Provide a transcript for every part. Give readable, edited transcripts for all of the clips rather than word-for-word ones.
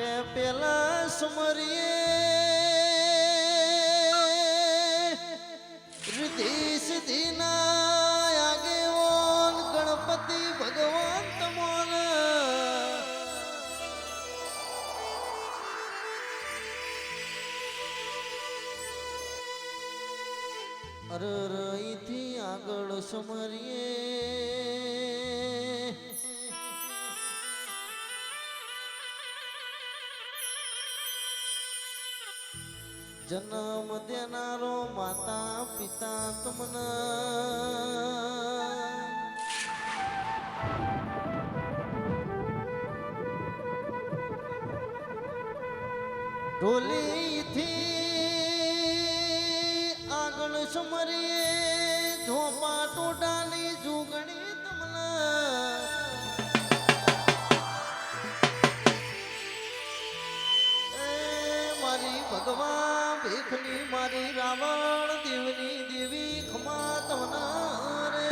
કે પેલા સુમરીએ રિદ્ધિ સિદ્ધિના આગેવાન ગણપતિ ભગવાન તમોન અરરઈથી આગળ સુમરીએ જન્મ દેનારો માતા પિતા તમને ઢોલીથી આગળ સુમરીએ ઝોપા ટોટાની જુગણી તમને મારી ભગવાન ભીખની મારી રાવણ દેવની દેવી ખમા તમના રે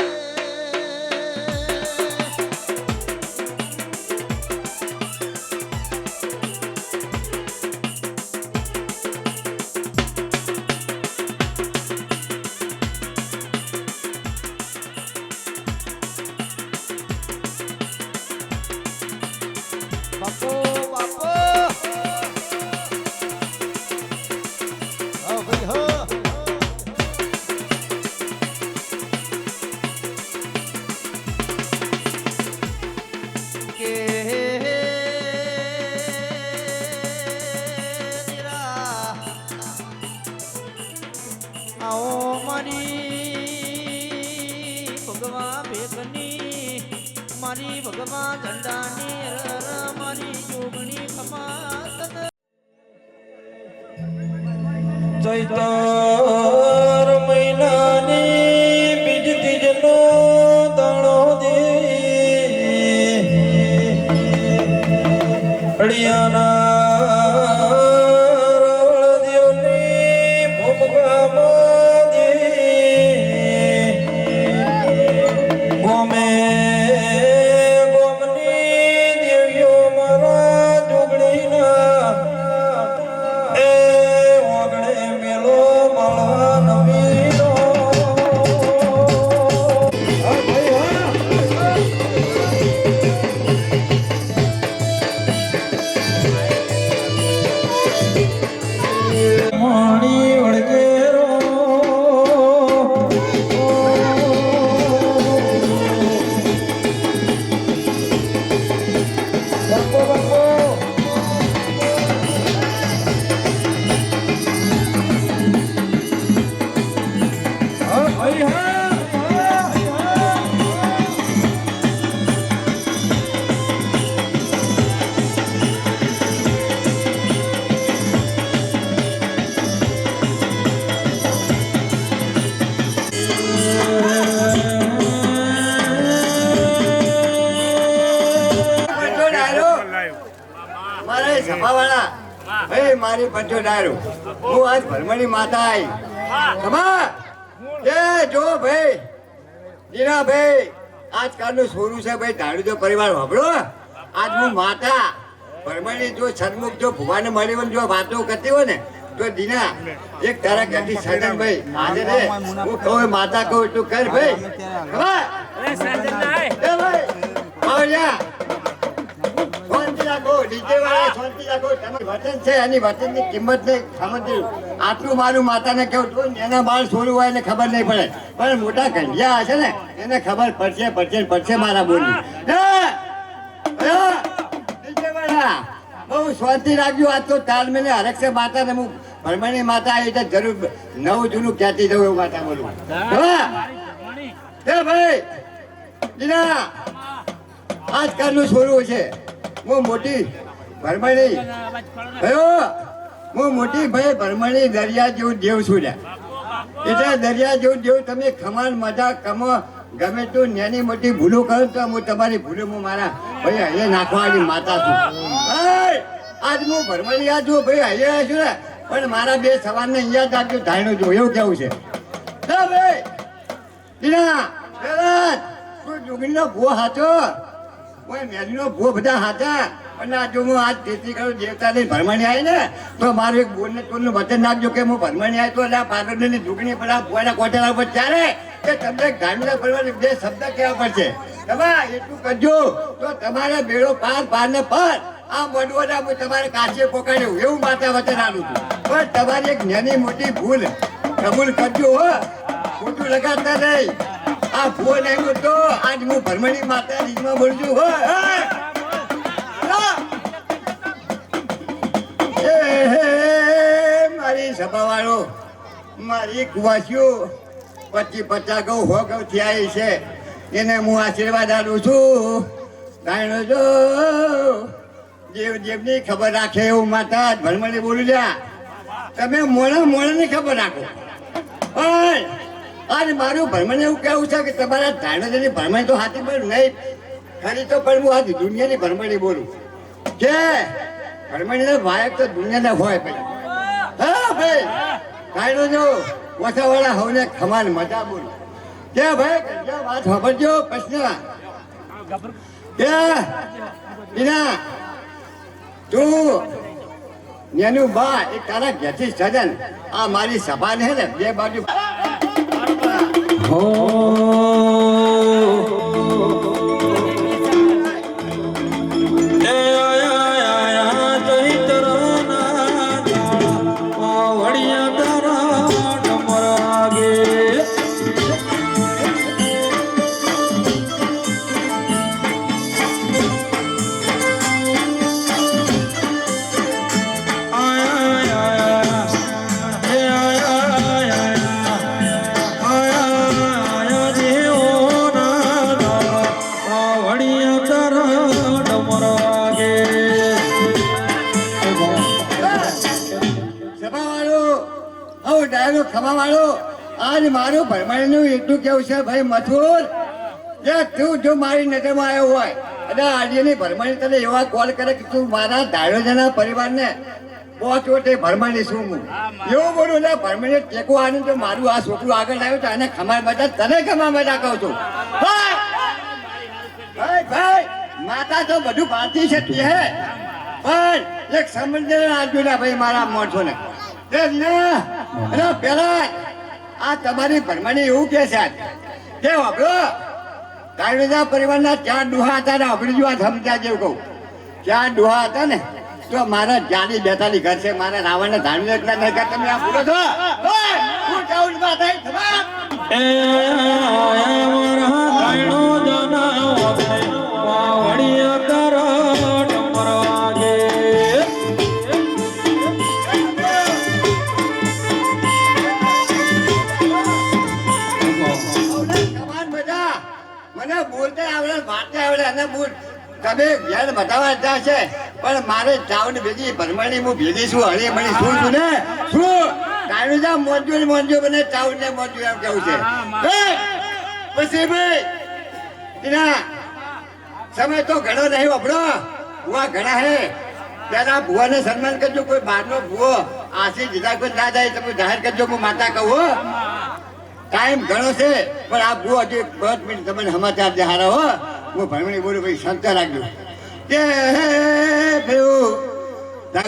બાપો બાપો આવો મારી ભગવાન ભેગની મારી ભગવાન ઝંડાની મારી જોગણી ખમા ચૈતર મહિનાની બીજ તીજનો દાણો દે અડિયાના મારી પંચો ડાયરો હું આજ ભરમણી માતા આવી ખબર એ જો ભાઈ જીરા ભાઈ આજકાલનું સોનું છે ભાઈ ધાડું તો પરિવાર વાપરો આજ હું માતા ભરમણી જો સન્મુખ જો ભુવાને મળી હોય જો વાતો કરતી હોય ને તો દીના એક તારા કરતી સજન ભાઈ આજે રે હું કહું માતા કહું તું કર ભાઈ ખબર એ ભાઈ આવ જા વચનની કિંમત નહીં સમજ્યું આટલું મારું માતાને કેવું તું એના બાળ છોડવું હોય એને ખબર નહીં પડે પણ મોટા ગંઢિયા હશે ને એને ખબર પડશે મારા બોલી બહુ શાંતિ રાખજો આજ તો તાલ મેને હરેક છે માતાને હું ભરમણી માતા આવી તો જરૂર નવું જૂનું ક્યાંથી જવું એવું માતા બોલું ભાઈ આજકાલનું છોડવું છે હું મોટી ભરમણી હું મોટી ભાઈ ભરમણી દરિયા જેવું દેવ છું એટલે દરિયા જેવું દેવ તમે ખમાન મજા કમો ગમે તું નાની મોટી ભૂલો કરો તો હું તમારી ભૂલો હું મારા ભાઈ અહીંયા નાખવાની માતા છું આજ હું ભરમણી આ છું ભાઈ અહીંયા છું ને પણ મારા બે સવારને અહીંયા જ રાખજો ધાયણું જો એવું કેવું છે ભાઈ તું જોગીનો ભૂ હાચો ઓય મેલીનો ભૂ બધા હાથા અને આ જો હું આજ તેથી કરું દેવતાની ભરમાણી આવી ને તો મારું એક બોલને તોલનું વચન નાખજો કે હું ભરમાણી આવી તો એટલે આ પાગળની ઝૂંકણી પર આ ભુવાના કોટેલા પર ચાલે કે તમને ગાંડા ભરવાની બે શબ્દ કહેવા પડશે તમે એટલું કરજો તો તમારે બેડો પાર ને પાર આ મોઢવાના હું તમારે કાચે પોકાડ્યું એવું માતા વચન આલું છું પણ તમારી એક નાની મોટી ભૂલ કબૂલ કરજો હો ખોટું લગાડતા નહીં આ ફોન આવ્યો તો આજ હું ભરમણી માતા રીતમાં બોલું છું હો મારી સભાવાળો મારી કુવાસીઓ 25-50 ગૌ 100 ગૌ થયા છે એને હું આશીર્વાદ આલું છું જાણો છો જેવની ખબર રાખે એવું માતા ભરમણી બોલું લ્યા તમે મોણાની ખબર રાખો પણ આજ મારું ભરમણ એવું કેવું છે કે તમારા ધાણોદરની ભરમણી તો હાથી પણ નહીં ખરી તો પણ હું આજ દુનિયાની ભરમણી બોલું કે ભરમણીના વાયક તો દુનિયાના હોય ભાઈ હા ભાઈ ધાણો જો વસાવાળા હવને ખમાન મજા બોલું કે ભાઈ વાત સાંભળજો પ્રશ્ન કે બીના તું એનું બા એક તારા ઘેરથી સજન આ મારી સભા ને બે બાજુ હો એ આયા ચૈતરના વડિયા તારા ડમર આગે ખમાવાળો આજ મારું ભરમાણીનું એટલું કેવું છે ભાઈ મથુર જે તું જો મારી નજરમાં આવ્યો હોય અને આજની ભરમાણી તને એવા કોલ કરે કે તું મારા ધાયોજના પરિવારને પહોંચોટે ભરમાણી શું હું એવું બોલું ને ભરમાણી ટેકો આનું તો મારું આ છોકરું આગળ આવ્યું તો આને ખમાર બધા તને ખમા બધા કહું છું ભાઈ માતા તો બધું બાકી છે તે હે પણ એક સમજણ આજુ ના ભાઈ મારા મોઢો ને પેલા આ તમારી ભરમાણી એવું કે છે કે વાપરો કાયદેસર પરિવારના 4 ડોહા હતા ને આપણી જો આ સમજા જેવું કહું 4 ડોહા હતા ને તો મારા જાની બેતાલી ઘર છે મારા રાવણને ધાણી એકલા નહીં કર તમે આ બોલો છો હું જાઉં માતા એ મારા કાયણો જના વડિયા તારા ડમર આગે મને બોલતે આવડે વાંચતે આવડે અને બોલ તમે જ્ઞાન બતાવવા જતા છે પણ મારે ચાવડ ભેગી ભરમાણી હું ભેગી છું હળી મળી શું છું ને શું કાયણું જા મોંજો બને ચાવડ ને મોંજો એમ કેવું છે પછી ભાઈ એના સમય તો ઘણો નહીં વાપરો ભુવા ઘણા હે ત્યારે ભુવાને સન્માન કરજો કોઈ બહારનો ભુવો આશી દીધા કોઈ ના જાય તમે જાહેર કરજો હું માતા કહું ટાઈમ ઘણો છે પણ આ ભૂ હજુ 5 મિનિટ તમને સમાચાર જે હારા હો હું ભરમણી બોલું ભાઈ શંકર રાખજો કે ભેવું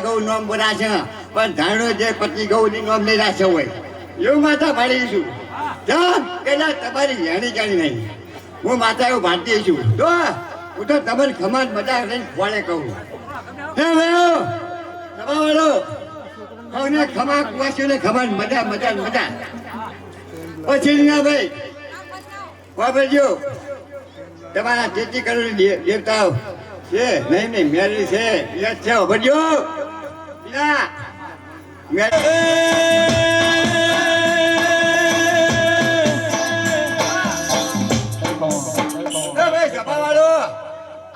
ગૌ નોમ બોલાશે પણ ધાણો જે પતિ ગૌની નોમ નહીં રાખે હોય એવું માતા ભાડીશું જામ પેલા તમારી જાણી જાણી નહીં હું માતા એવું ભાંતી છું તો હું તો તમને ખમાન મજા લઈને ફોડે કહું હે ભાઈઓ તમારો હવે ખમા કુવાસીઓને ખમાન મજા પછી ના ભાઈ વાપરજો તમારા જેથી કરોડ દેવતાઓ છે નહીં મેરી છે યાદ છે વાપરજો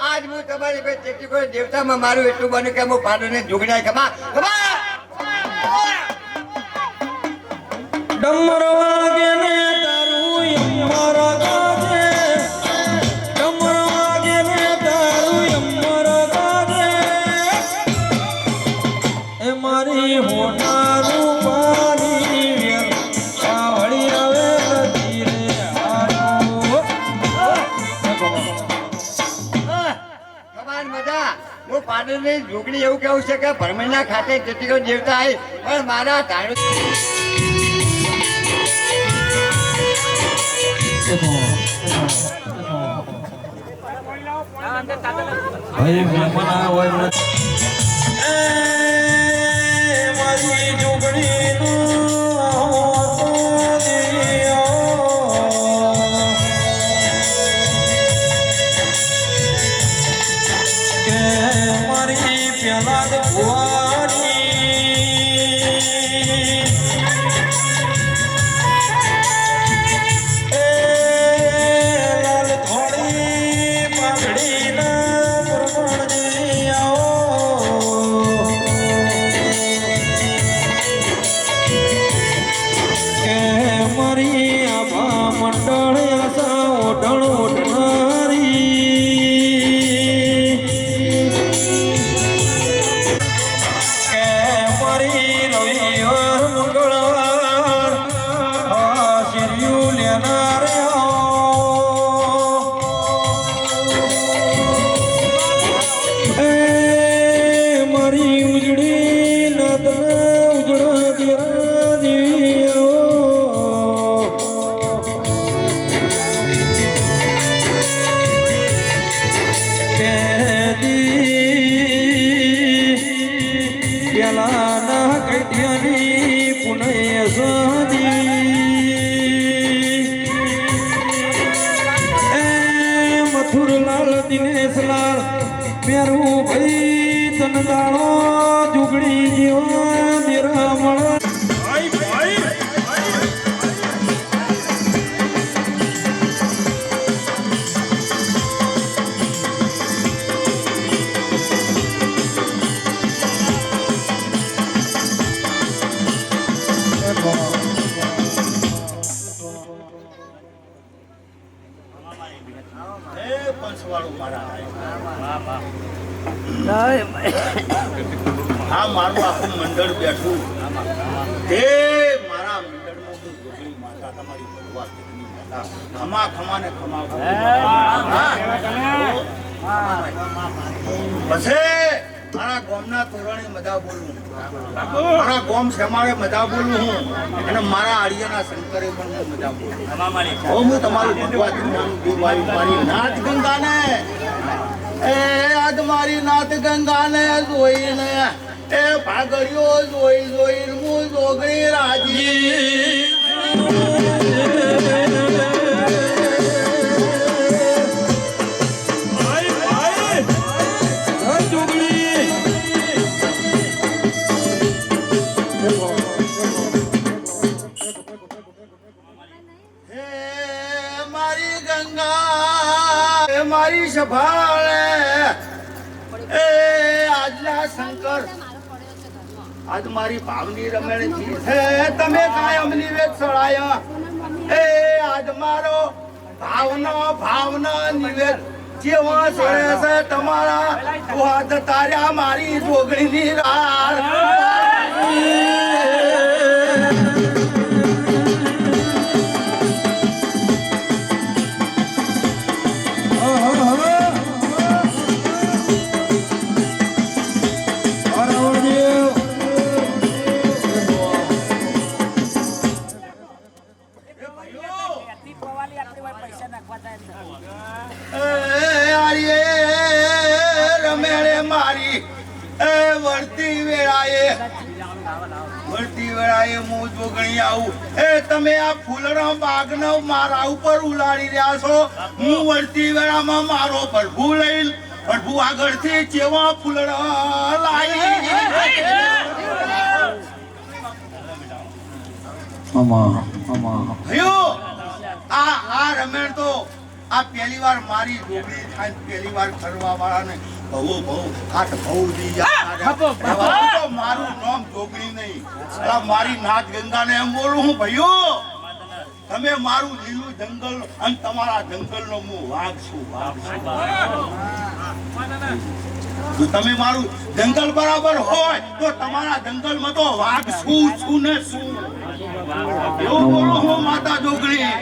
આજ હું તમારી ભાઈ જેથી કોઈ દેવતામાં મારું એટલું બન્યું કે હું પાડોને જોગડાય ખમા ડમર વાગે ને તારું યમર ગાજે ડમર વાગે ને તારું યમર ગાજે એ મારી હોનારું પાણી વળી આવે નથી રે પાડોની જોગણી એવું કેવું છે કે ભરમણીના ખાતે જેટલી દેવતા આવી પણ મારા ધાડુ ભાઈ મહેમાન આવ્યા હોય મને મારી કે મારી પેલા જ લાલ થોડી પાઘડીના પ્રમાણજી કે મારી આભા મંડળ આશા ઓઢણ ઓઢનારી કે મારી રવિવાર મંગળવાર શિર્યું લેનાર મારી ઉજળી નદ ઉજળા દેરા દેવીઓ પેલાના કૈઠિયાની પુનઃ મથુરલાલ દિનેશલાલ મેરું ભાઈ તનદાળો જુગડી જેવો નિરામણ આ મારું આખું મંડળ બેઠું તે મારા મંડળમાં હું જોગણી માતા તમારી ભગવા કેટલી માતા ખમા ખમા ને ખમા પછી મારા ગામના તોરણે મજા બોલું મારા ગામ સમારે મજા બોલું હું અને મારા આડિયાના શંકરે પણ હું મજા બોલું હું તમારું ભગવા મારી નાથ ગંગાને એ આજ મારી નાથ ગંગાને જોઈને એ ભાગડ્યો જોઈ જોઈ હું જોગણી રાજી મારી ગંગા મારી સભાળે એ આજલા શંકર આજ મારી ભાવની રમેણથી છે તમે કાયમ નિવેદ સળાયા એ આજ મારો ભાવના નિવેદ જેવા સળે છે તમારા હાથ તાર્યા મારી જોગણીની રાર રમેણે મારી વળતી વેળાએ હું જોગણી આવું એ તમે આ ફૂલનો બાગનો મારા ઉપર ઉલાડી રહ્યા છો હું વળતી વેળામાં મારો પ્રભુ લઈ પ્રભુ આગળથી જેવા ફૂલડા લાવી આ રમેણ તો આ પહેલી વાર મારી જોગણી થાય પહેલી વાર કરવા વાળાને બહુ હાથ બહુ મારું નામ જોગણી નહીં મારી નાથ ગંગાને એમ બોલું હું ભાઈઓ તમે મારું લીલું જંગલ અને તમારા જંગલનો હું વાઘ છું જો તમે મારું જંગલ બરાબર હોય તો તમારા જંગલમાં તો વાઘ છું ને શું એવું બોલો હું માતા જોગણી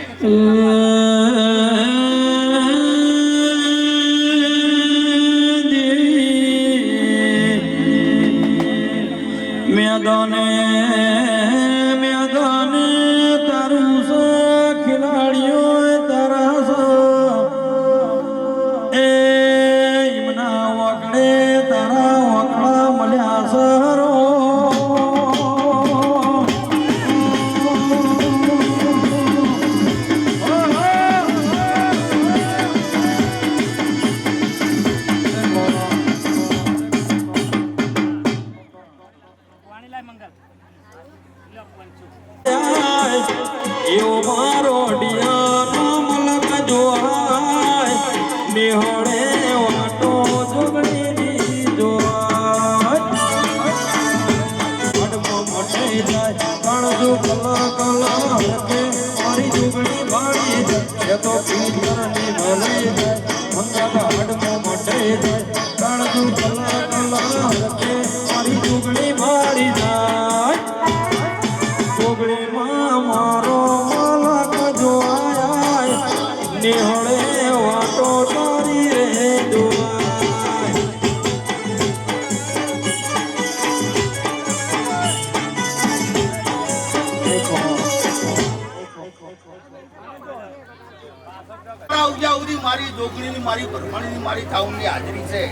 હાજરી છે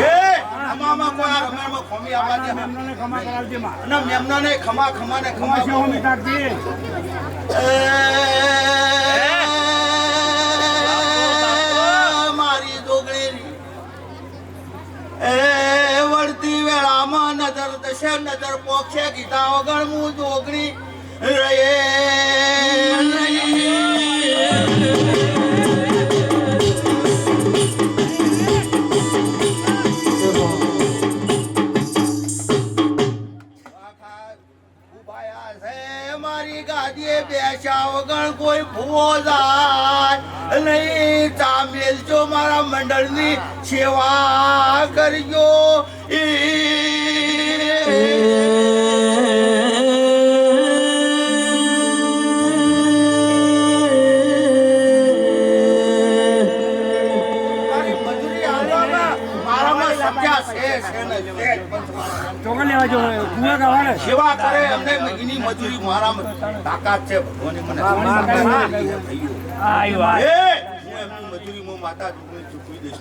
એ આમાં કોઈ આ રમેણમાં ખોમી આવવા દે મેમનાને ખમા કરાવજે માં અને મેમનાને ખમા ખમાને ખમા ખોમી કાઢજે મારી જોગણી એ વળતી વેળામાં નજર દશે નજર પોક્ષે ગીતા વગર હું જોગણી રયે મારી ગાદીએ બેસ્યા વગર કોઈ ભૂવો જાય નહીં ચા મેલજો મારા મંડળની સેવા કરજો મજૂરી આવવામાં મારામાં સમજ્યા છે ચોકન લેવા જો કુવા ગાવાને સેવા કરે અમને એની મજૂરી મારામાં તાકાત છે ભગવાને મને આયો એ એમની મજૂરી હું માતા ચૂકવી દઈશ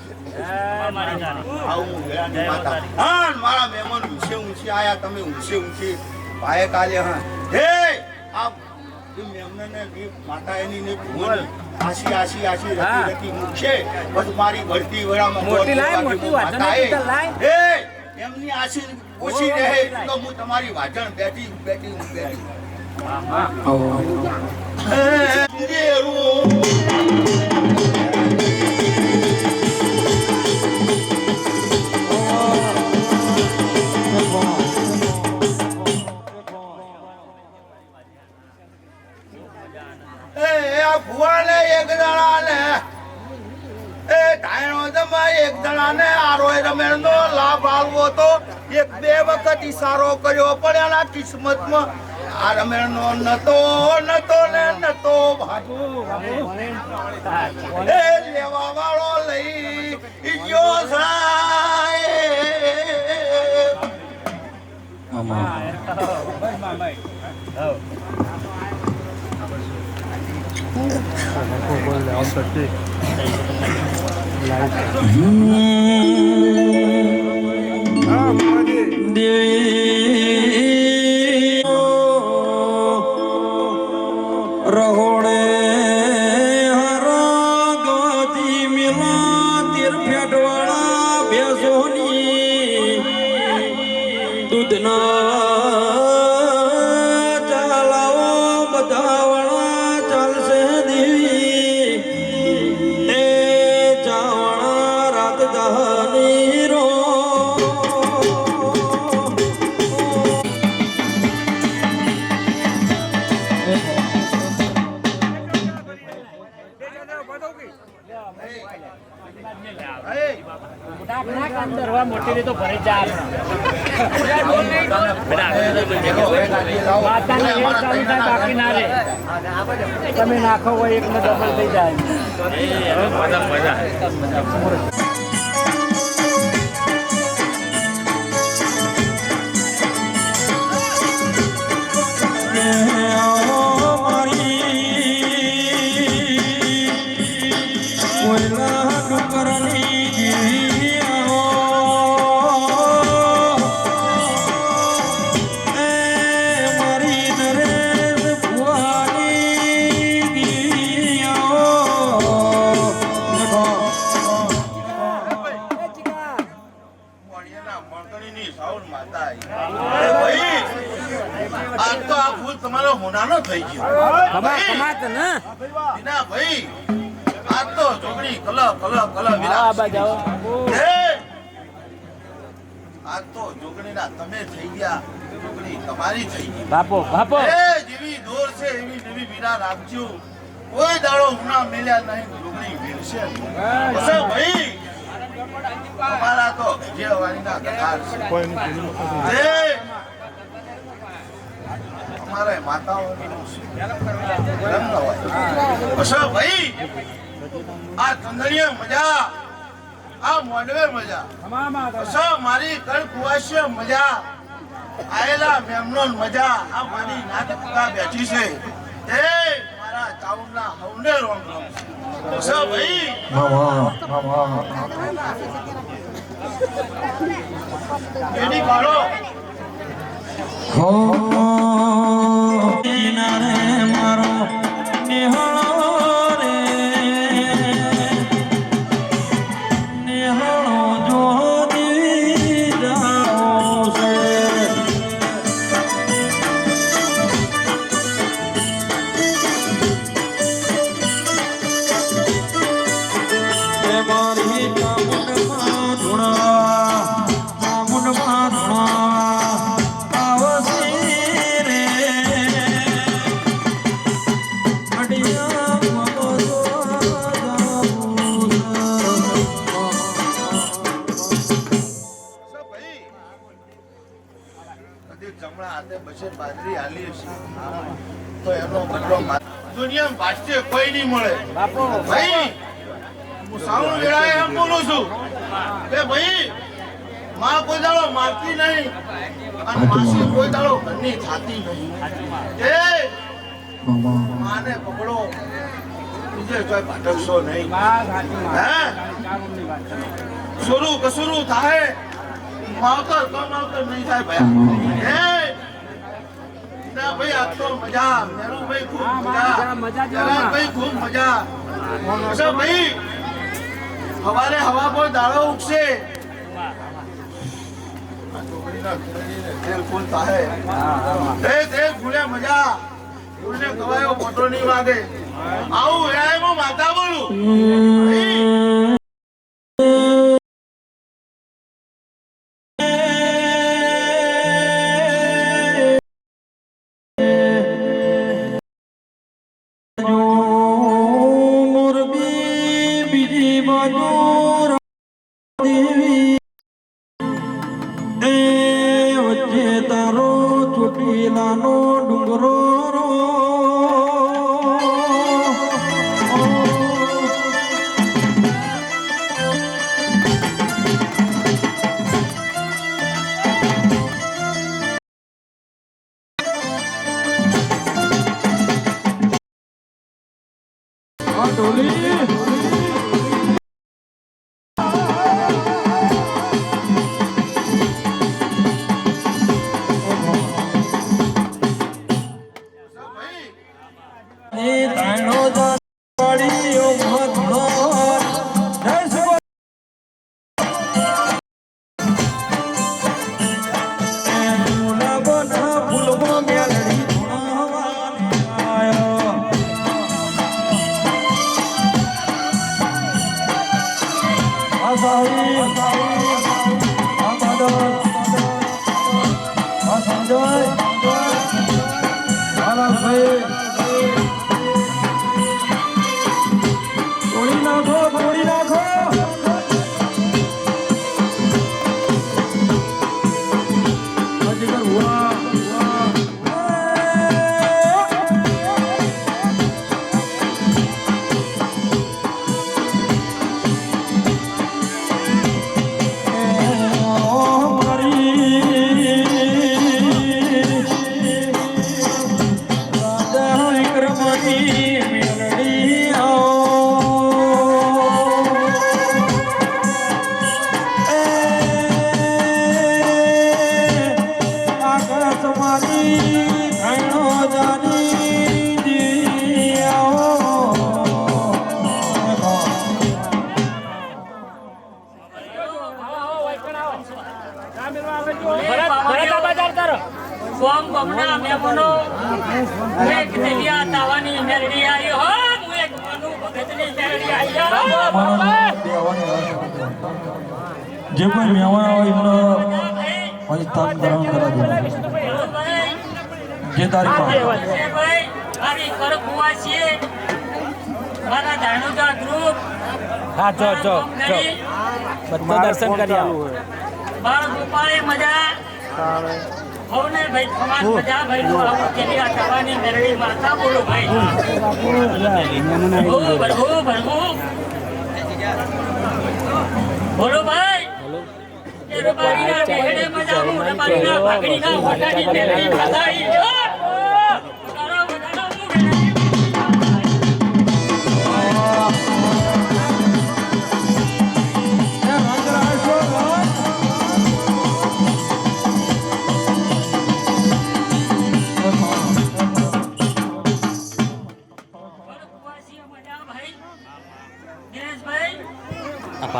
આવું હું વેળાની માતા હા મારા મહેમાન ઊંચે આયા તમે ઊંચે ભાઈ કાલે હા હે આ મેમને માતા એની ને ભગવાન આશી રતી મુખશે બસ મારી ભરતી વેળામાં મોટી લાય હે એમની આશી ઓછી રહે તો હું તમારી વાજણ બેઠી ભુવાને એક દડાને એ ધાયણો જમાય એક દડાને આરોય રમેણનો લાભ આલવો તો એક બે વખત ઈશારો કર્યો પણ એના કિસ્મતમાં આ રમેણનો નતો ભાગો એ લેવા વાળો લઈ ગયો રહોડે હરા ગોતી મિલા તીર ફેટવાળા બેસોની દૂધના ચાલાવો બધાવાળા ચાલશે દેવી એ ચાવણા રાત દહાની રો મોટી તો ભરે જા બાકી ના રે તમે નાખો હોય એક ને ડબલ થઈ જાય તમારો હોનાનો થઈ ગયો ભાઈ આ તો ચોકડી કલ આ તો જોગણીના તમે થઈ ગયા જોગણી તમારી થઈ ગઈ બાપો એ જેવી દોર છે એવી નવી વીરા રાખજો કોઈ દાડો હુના મેલ્યા નહીં જોગણી વેરશે ભાઈ તમારા તો જેવાણીના કથાર છે અમારે માતાઓનું ભાઈ આ ચંદણીએ મજા આ મોડવે મજા મારી કણ કુવાશ્ય મજા આયેલા મેમનોન મજા આ મારી નાટકા બેઠી છે એ મારા ચાઉના હવને રોમ રોમ સા ભાઈ એની કાઢો હો કિનારે મારો નિહાળો રે નિહાળો જો દી જાઓ છે એ મારી ચામુંડમાં ધૂણા આવસી રે અડિયા મગો સા ભાઈ કદી જમણા હાથે બસે બાજરી હાલી છે તો એનો બદલો દુનિયામાં ભાષ્ય કોઈ નહીં મળે બાપુ ભાઈ હું સાઉન્ડ વેળાએ એમ બોલું છું કે ભાઈ માં કોઈ દાડો મારતી નહીં અને માસી કોઈ દાડો ઘરની થાતી નહીં એ માને પકડો બીજે કોઈ પાટકશો નહીં હે સોરું કસુરું થાય માવતર કમાવતર નહીં થાય ભાઈ હે ના ભાઈ આ તો મજા મેરું ભાઈ ખૂબ મજા ભાઈ ખૂબ મજા અચ્છા ભાઈ હવારે હવા પર દાડો ઉગશે તેલ ફૂલ થાય તેલ ફૂલે મજા ફૂલને કવાયો મોટો નહીં વાગે આવું એમાં માતા બોલું મોરબી બીજી બાજુ દેવી એ વચ્ચે તારો ચોટીલાનો ડુંગરો રો કોમ બમણા મેમનો એક દેલિયા તાવાની મેરડી આઈ હો હું એક મનુ ભગતની મેરડી આઈ જે કોઈ મહેમાન હોય એમનો અહીં સ્થાન ગ્રહણ કરાવી જે તારી પાસે ભાઈ આરી કર કુવા છે મારા જાણુજા ગ્રુપ હા જો બધું દર્શન કરી આવું બાળ ગોપાળે મજા હોને ભાઈ સમાજ મજા ભાઈ નું આવું કેલી આ તાવાની મેરડી માતા બોલો ભાઈ બોલો ભાઈ એ રૂપારીના બેહડે મજા હું રૂપારીના ભાગડીના હોટાની મેરડી માતા ઈ જો વધારો હું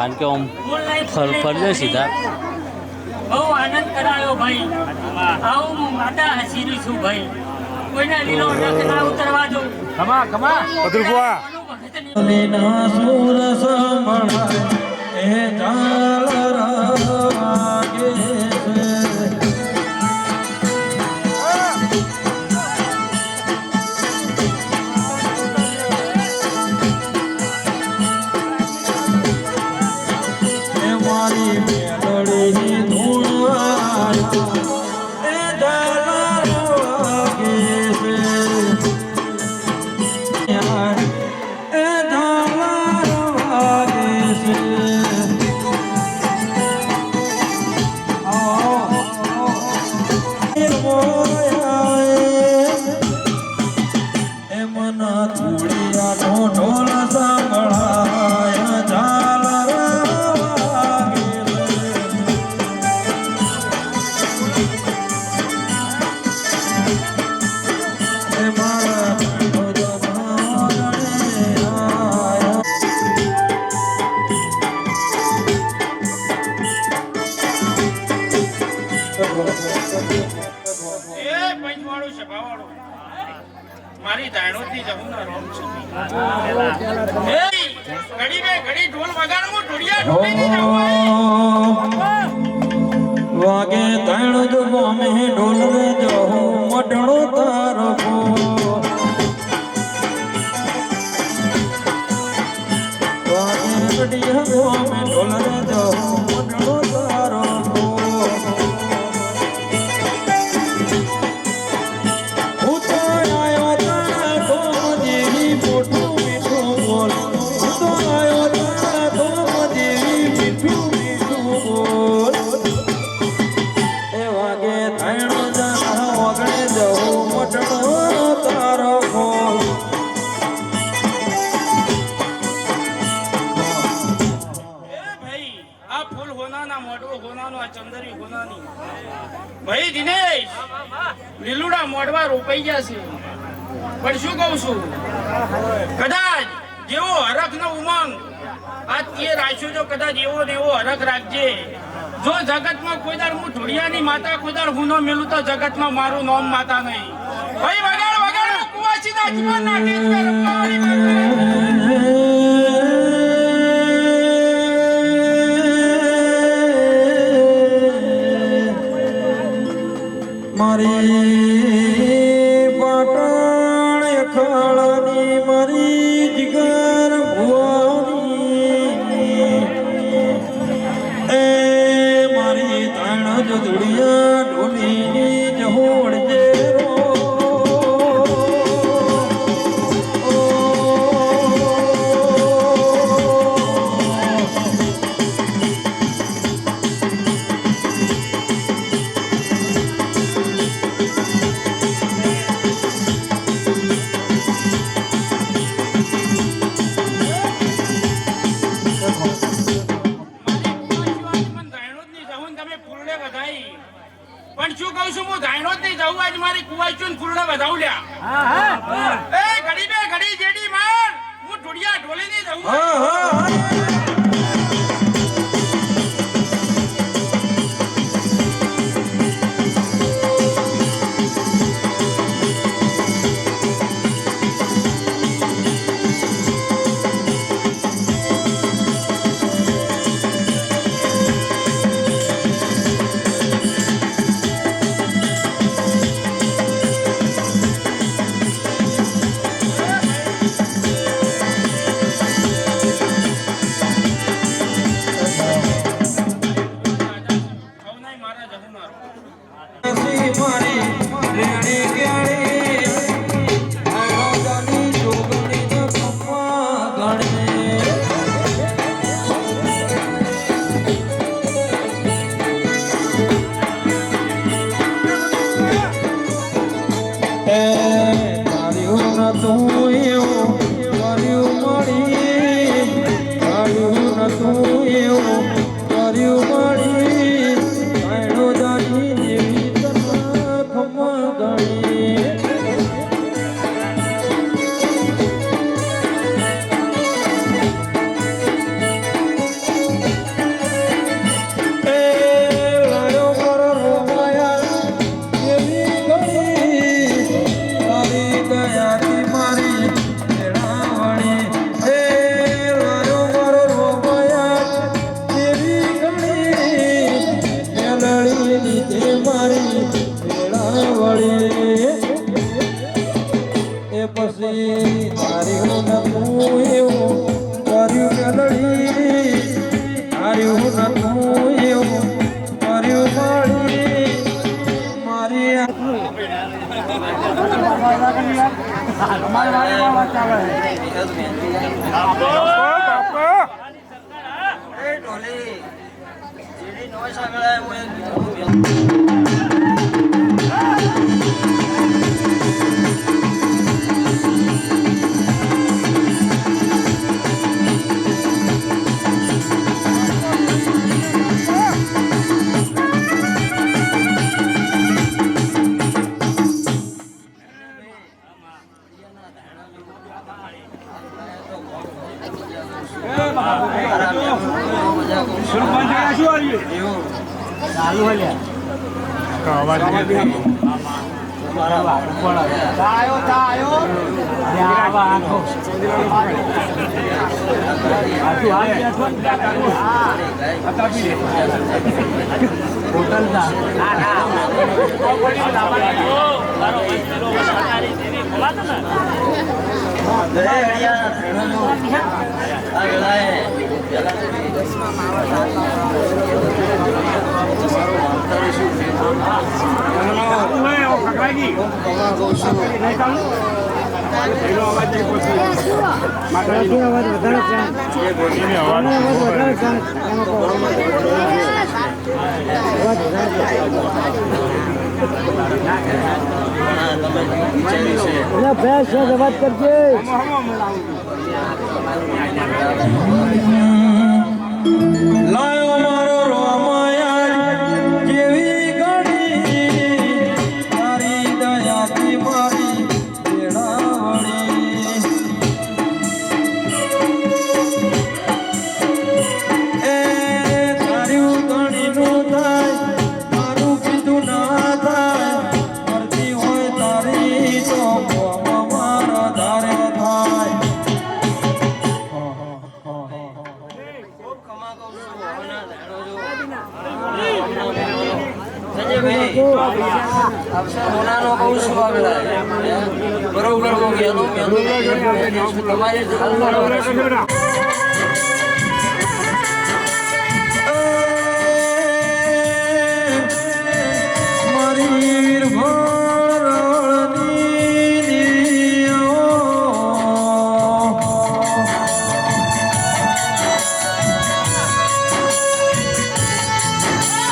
કારણ કે આમ મૂળ ફરજો સીધા. બહુ આનંદ કરાયો ભાઈ. આવું હું માતા હસીરી છું ભાઈ. કોઈને લીલો રંગ ના ઉતરવા દઉં. કમા કમા લીના સુર સંભળાય એ ઝાલરા વાગે છે. એ મારી મેલડીની ધૂણ આયા એ ઝાલરા વાગે છે. એ ઝાલરા વાગે છે. એ મના થોડિયાનો ઢોલ સાંભળાય ઝાલરા વાગે છે. એ મારા ભગવાને આયા. એ પંચવાળું સભાવાળું મારી દાણોથી જમુના રોમ છે એ ઘડી બે ઘડી ઢોલ વગાડવું ઢોળિયા ઢોળી જવું વાગે તણ જો ગોમે ઢોલ રે જહો મઢણો તારો ભો. વાગે ઘડિયા ગોમે ઢોલ રે જહો મઢણો તારો ભો. હું તો આયો તારા ધોમ જેવી મોટું મીઠું બોલ. હું તો આયો તારા ધોમ જેવી મીઠું મીઠું બોલ. એ વાગે થાયણો જા ઓગણે જવું મટણો તારો બોલ. એ ભાઈ આ ફૂલ હોનાના મોઢું હોનાનો આ ચંદરી હોનાની ભાઈ દિનેશ લીલુડા મોઢવા રોપાઈ ગયા છે પણ શું કહું છું કદાચ જેવો હરખ નો ઉમંગ આ તે રાખ્યો જો કદાચ એવો ને એવો હરખ રાખજે જો જગતમાં કોઈ દાડ હું ઢોળિયાની માતા કોઈ દાડ હું ન મેલું તો જગતમાં મારું નામ માતા નહીં ભાઈ વગાડ વગાડ કુવાસી ના જીવન નાખી મારી પાટણ અખાડાની મારી જીગર ભુવાની એ મારી તાણ જો ધુડિયા ઢોલીની જહોડ જે રો. પણ શું કહું છું હું ધાયણો જ નહીં જવું આજ મારી કુવાઈચું ફૂલડા વધાવું લ્યા એ ઘડી બે ઘડી જેડી માર હું ઢોળિયા ઢોલી નહીં જવું લાયો મારો રોમાયા જેવી ઘડી તારી દયાથી મારી બેડાવડી એ તાર્યું ઘણીનું થાય મારું કીધું ના થાય કરતી હોય તારી તો મારા ધારે થાય બરોબર હો ગયા તમારી મારી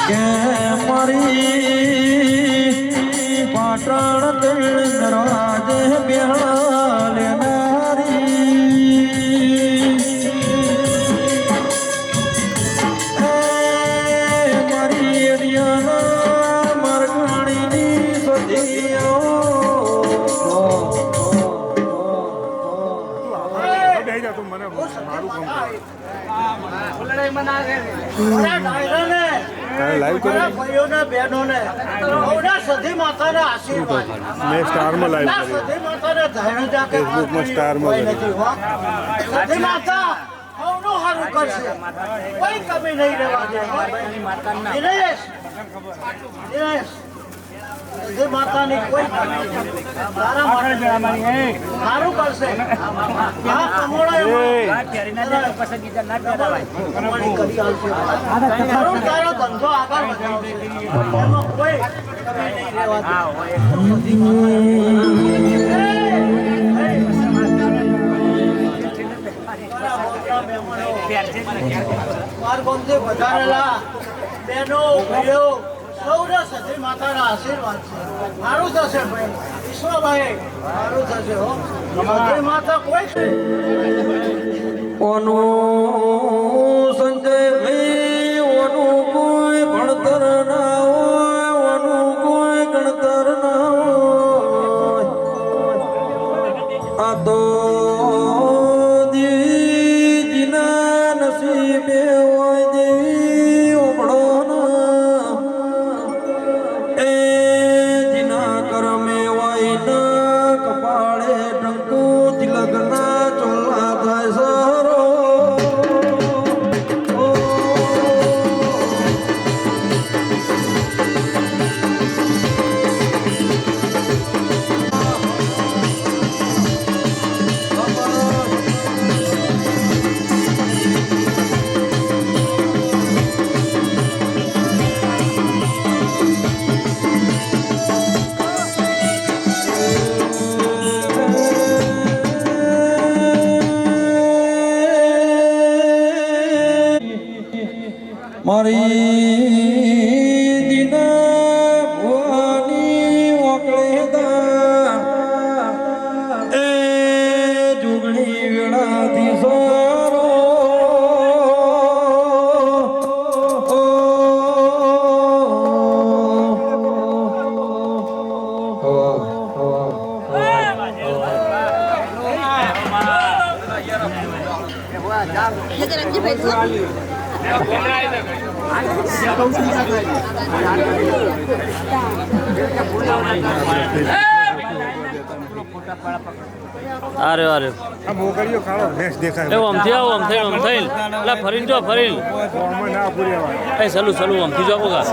કે મારી પાટણ દિલ દરવાજે બેહા લેનારી મારી અડિયાના મારગાણીની સદીઓ લાઈવ કરો ભાઈઓને બહેનોને સૌના સધી માતાના આશીર્વાદ મેં સ્ટારમાં લાઈવ ના કર્યું સધી માતાને ધૈર્ય જાકે ફેસબુકમાં સ્ટારમાં કોઈ કર્યું. નથી હો. સધી માતા સૌનું સારું કરશે કોઈ કમી નહીં રહેવા દે દિનેશ દિનેશ સધી માતાની કોઈ કમી નહીં. તારા માટે સારું કરશે હા કમોડા એમાં કમાણી કરી આવશે. જરૂર તારો ધંધો આગળ વધારશે. એમાં કોઈ કમી નહીં રહેવા દે. મારા ગામથી વધારેલા બહેનો ભાઈઓ સૌને સતી માતાના આશીર્વાદ છે. સારું થશે ભાઈ વિશ્વભાઈ સારું થશે હો. સતી માતા કોઈ ઓનું સંજયભાઈ ઓનું કોઈ ભણતર ના હોય ઓનું કોઈ ગણતર ના હોય આ તો દીજીના નસીબે હોય દેવી ઉમળો ના એ જીના કરમે હોય ના કપાળે ટંકુ તિલક ના ચોલા થાય સારો ઓ દીના ભવાની ઓકળેદાર એ જુગણી વેળાથી સારો અરે અરે આ મોકલ્યો ખાડો ભેંસ દેખાય એવું આમ થઈ એટલે ફરીને જો ફરીને ફોર્મમાં ના પૂરી આવે એ સલું આમથી જો બોગા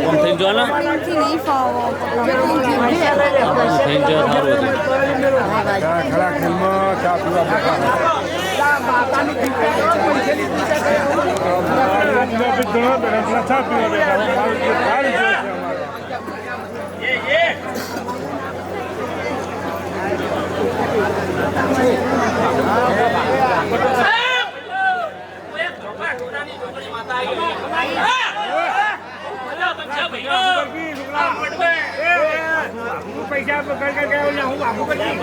આમ થઈને જો ને થઈને જો સારું હતું ખરા ખેલમાં ચા પીવા બેઠા ચા પીવા બેઠા પૈસા હું આપું કરી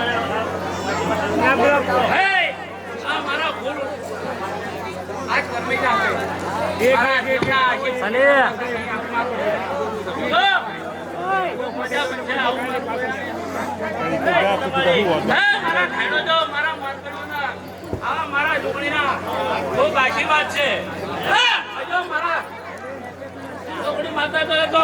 મારા છોકરીના બહુ બાકી વાત છે મારા છોકરી માતા તો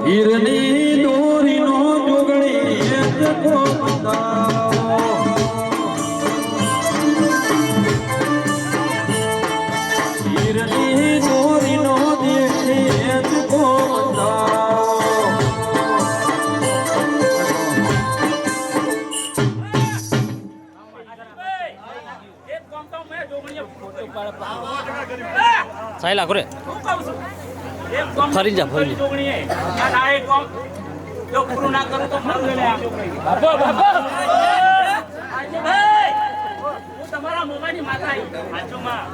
હીરની દોરીનો જોગણી જકો બંધાવો હીરની દોરીનો દેખી જકો બંધાવો સાયલા કરે ફરી જા જો પૂરું ના કરું તો હું તમારા મોબાઈલની માતા બાજુમાં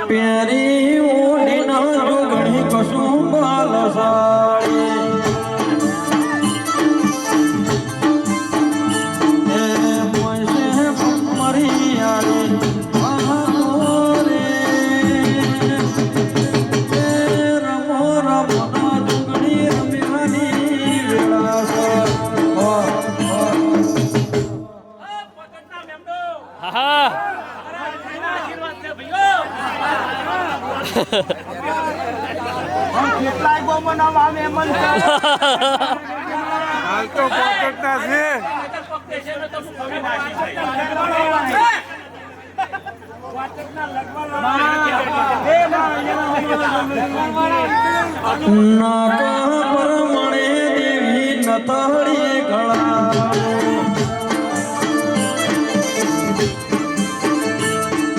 પ્યારી ઓડીના જોગણી કશું બાલ સાડી કેટલાય ગોમના વામે મન હાલ તો પોકેટના છે નાકા પરમણે દેવી નતાળી ગળા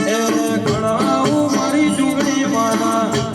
એ ગળાઓ મારી જુગડી માના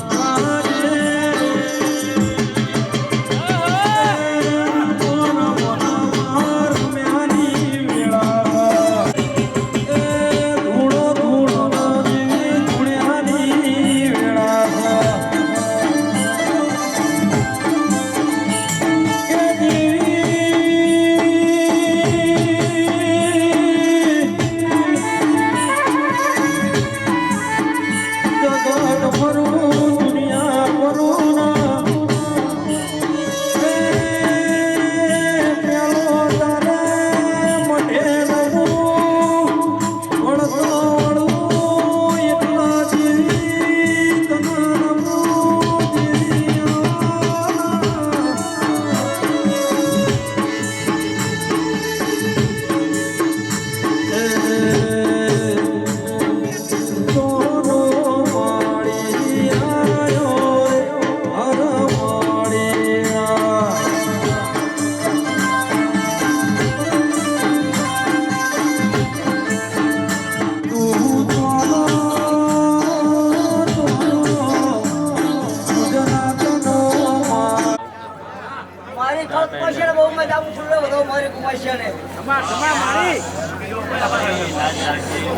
મારી ખોટ પૈસા બહુ મજા આવું છું બધો મારી પૈસા ને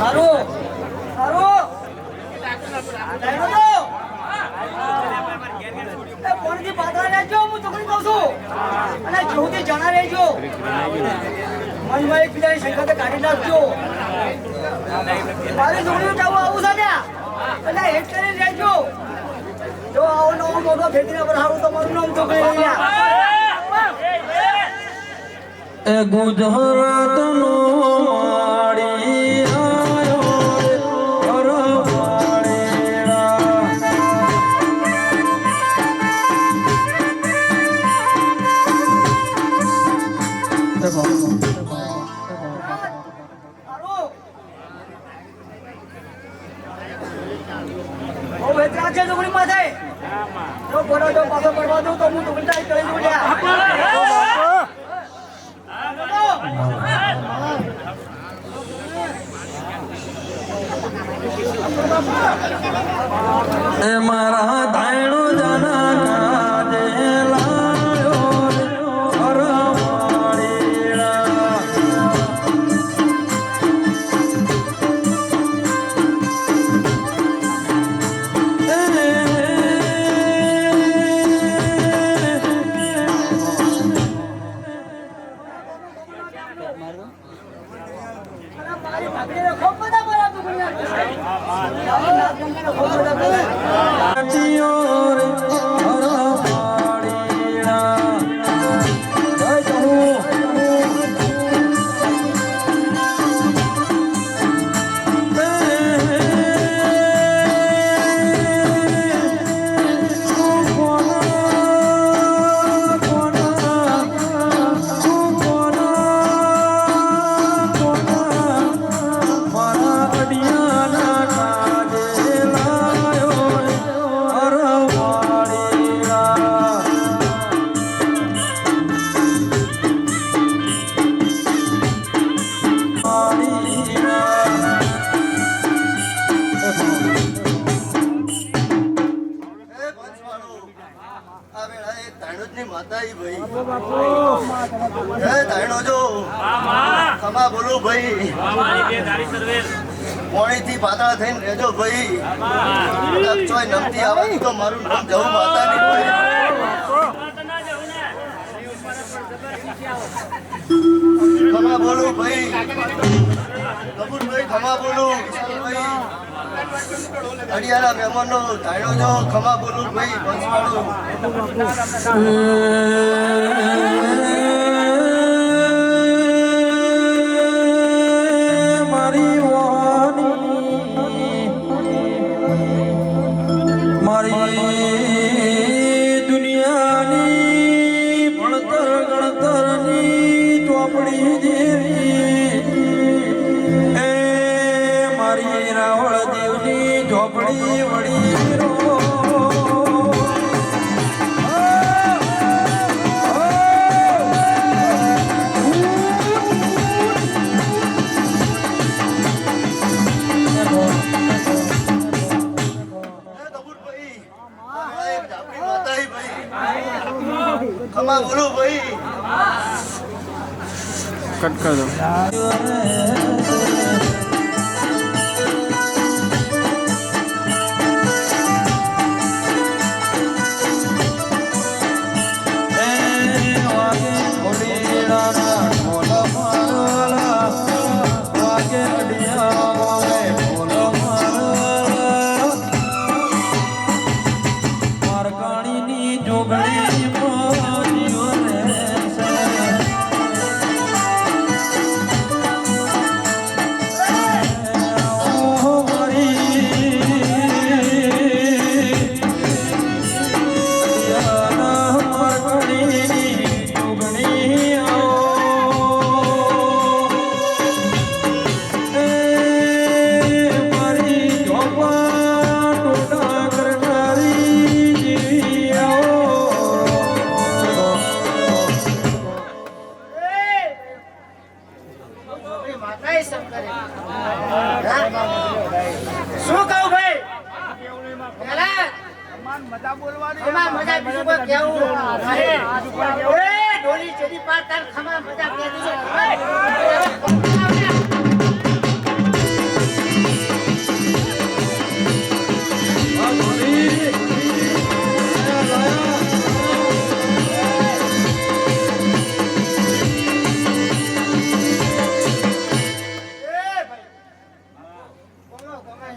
હારું હારું ડાયનો તો એ કોણથી પાતળા રહેજો હું છોકરી કહું છું અને જોતી જણા રહેજો મનમાં એક બીજાની સંગતે કાઢી નાખજો મારી છોકરીઓ જવું આવું છે ત્યાં એટલે હેઠ કરીને રહેજો જો આવો નવો મોટો ફેંકીને પર હારું તમારું નામ છોકરી એ ગુજરાતનો માળી આયો રે પરવાળેડા. બહુ વેતરા છે છોકરી માથે જો બોલો જો પાછો પડવા દઉં તો હું છોકરી તારી કરી દઉં લ્યા એ મારા ધાયણો જાના કાજે લાયો રે પરવાળેડા. મારી ભાભીને ખૂબ બધા બોલા છોકરીને ખૂબ બધા બોલે જીઓ રે પરવાળેડા. જય જહુ. પોણીથી પાતળા થઈને રહેજો ભાઈ ચોય નમતી આવે તો મારું નામ જવું માતાની ભાઈ ખમા બોલું ભાઈ કબૂરભાઈ ખમા બોલું ભાઈ હરિયાણા મહેમાનો ધાયણો જો ખમા બોલું ભાઈ પંચવાળું મારી દુનિયાની ભણતર ગણતરની ચોપડી જેવી એ મારી રાવળ દેવની ઝોપડી વળી રો. ખમા બોલું ભાઈ કટ કર દો. શું કહું ભાઈ પેલા મજા બોલવાની મજા બીજું કોઈ કેવું શેરી પાર તાર ખમા મજા કરી છે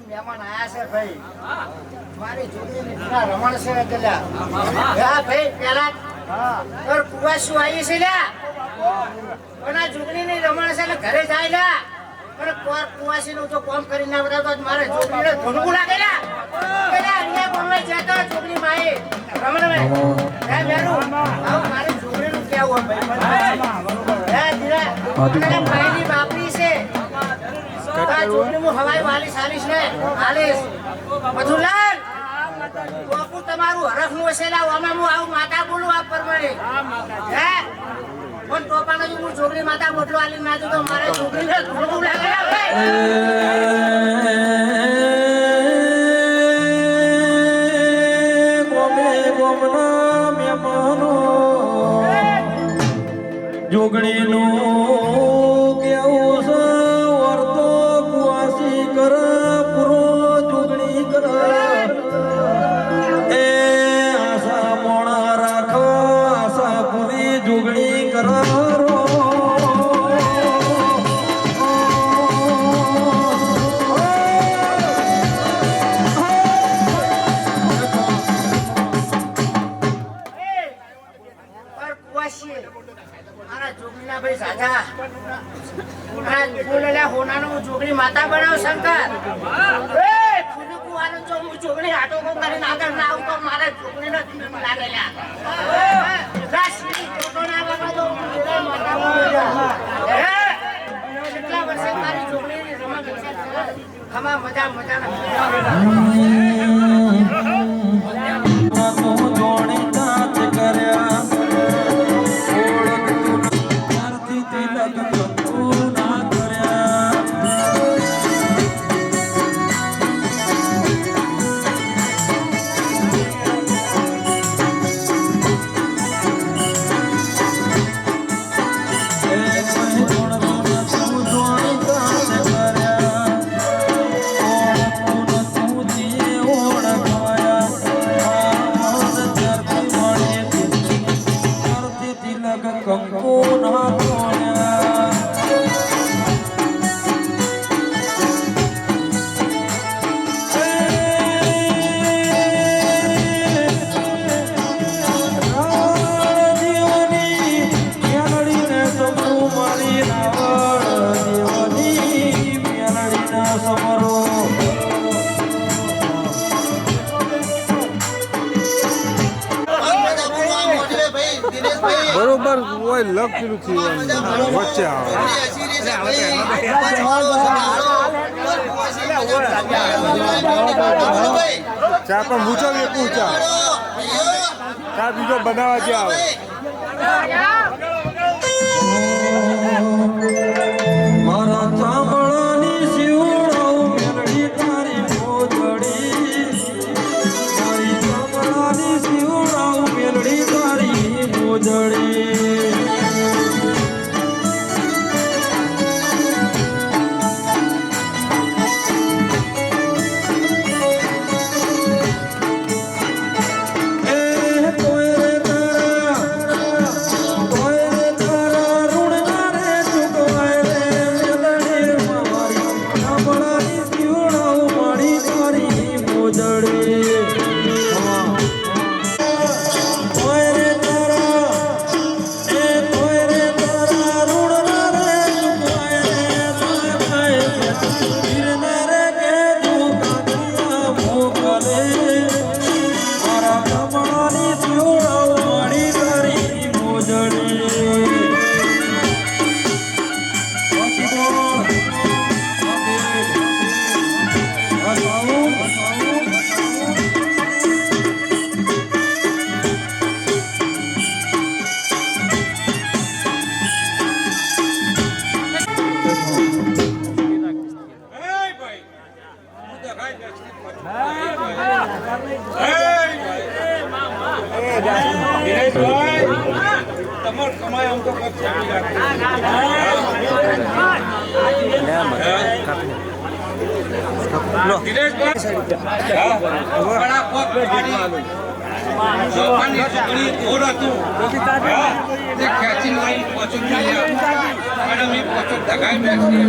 મહેમાન આયા છે ભાઈ મારી છોકરીની પેલા રમણ છે ગલ્યા હા ભાઈ પેલા ઓર કુવાસુ આવી છે લ્યા પણ આ છોકરીની રમણ છે એટલે ઘરે જાય લ્યા પણ કોર કુવાસી નું જો કામ કરી ના બતાવતો મારે છોકરીને ધૂણવું લાગે લ્યા પેલા અહીંયા બોલવા જતો છોકરી માઈ રમણ મે હે મેરું આવ મારી છોકરીનું કેવું ભાઈ હે ધીરા અને ભાઈની બાપરી છે છોકરી હું હવાઈ વાલી સાલીશ ને હાલીશ મધુલાલ બાપુ તમારું હરખ નું હશે લાવ અમે હું આવું માતા બોલું આ પરમાણે હે પણ ટોપાનો જો હું છોકરી માતા મોટલો આલી ના તો મારે છોકરીને ધૂળવું લાગે જોગણીનું કેવું છે વર્તો કુવાસી કર પૂરો જોગણી કર એ આશા મોણા રાખ આશા પૂરી જોગણી કર છોકરી માતા બનાવ શંકર છોકરી આટો કરીને આગળ ના આવું તો મારે છોકરીને લાગેલા કેટલા વર્ષે મારી છોકરીની રમત મજા મજા જોણી નાચ કર્યા બરોબર હોય લખેલું છે વચ્ચે આવે ચા પણ મૂચાવીએ પૂછા ચા બીજો બનાવવા જે આવે મારા ચામડાની શિવડાવ મેલડી તારી મોજડી મારી ચામડાની શિવડાવ મેલડી તારી મોજડી તમારે કમાય આમ તો કંઈક ખોટી રાખે. દિનેશભાઈ, હા, પણ આ કોક પાડી. જોવાની છોકરી દૂર હતું. હા, તે ખેંચીને લઈને પાછું લઈ આવ્યો. અને મેં પાછું દગાઈ બેસી.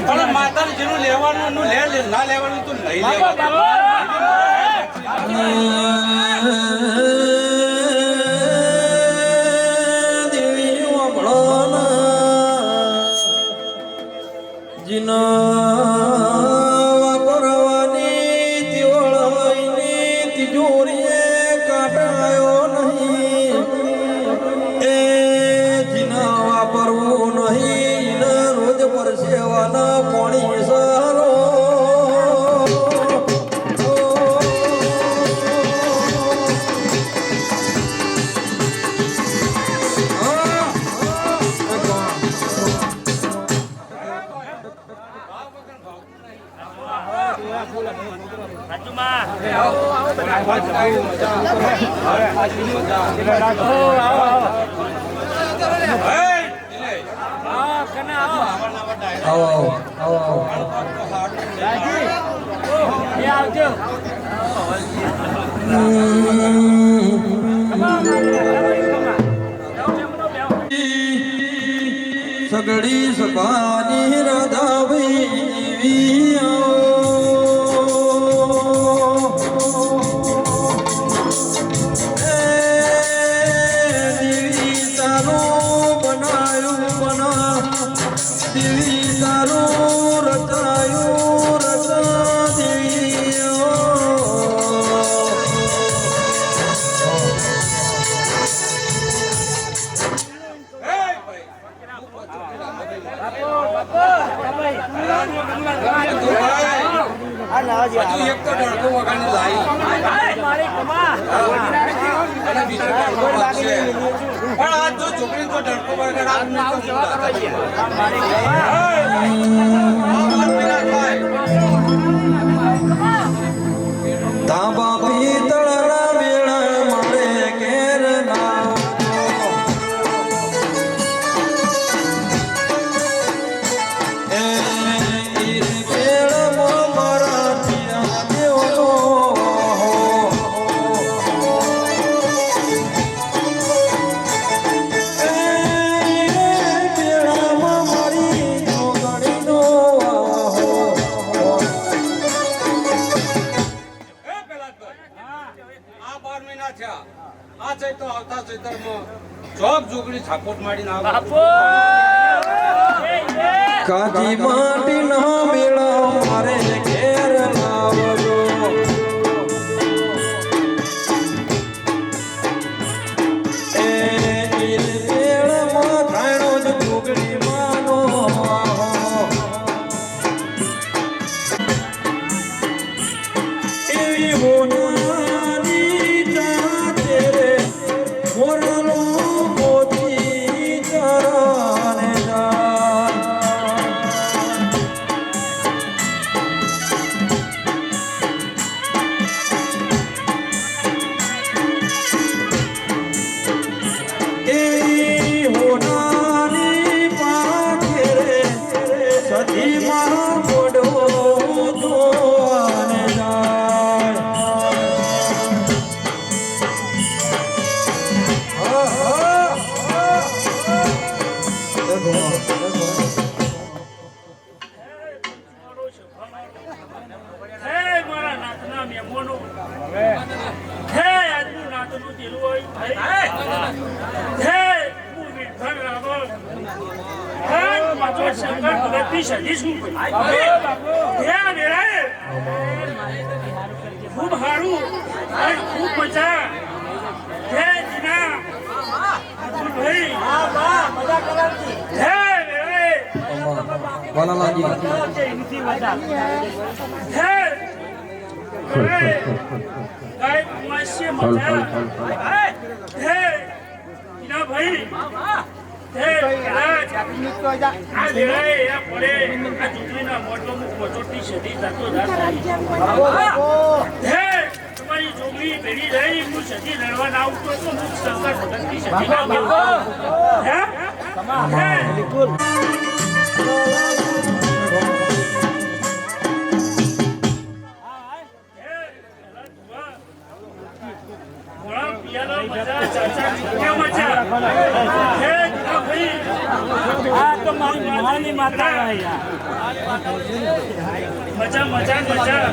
પણ માતાને જેનું લેવાનું એનું લે, ના લેવાનું તો નહીં સગડી સભાની રાધાવી એક તો ડરકો વગાડી લાઈ અને બીજો ડરકો વાગશે. પણ આ તો છોકરી તો ડરકો તાંબા પિત્તળના મેળા મારે ઘેર ના કાજી માટી ના મેળા મારે ઘેર લાવજો. એ મેળામાં થાયણો જ ઢોકળી માનો એવી હોનાની ચાતે રે મોરલો મોતી ચરણે જા પેલું હોય હે હું વિઠ્ઠલ રાવણ હે માતો શંકર ભગતની સદી શું હે વેળાએ ખૂબ સારું અને ખૂબ મજા હે જીના ભાઈ હે વેળાએ હે ગાય માસી મજા હે જીના ભાઈ હે રાજ આ વેળાએ આ પડે આ ચૂંટણીના મોટોમાં મોટોટી સદી થતો હે તમારી જોગણી ભેડી રહી હું સદી લડવા ના આવતો તો હું શંકર ભગતની સદી ના હે મજા મજા મજા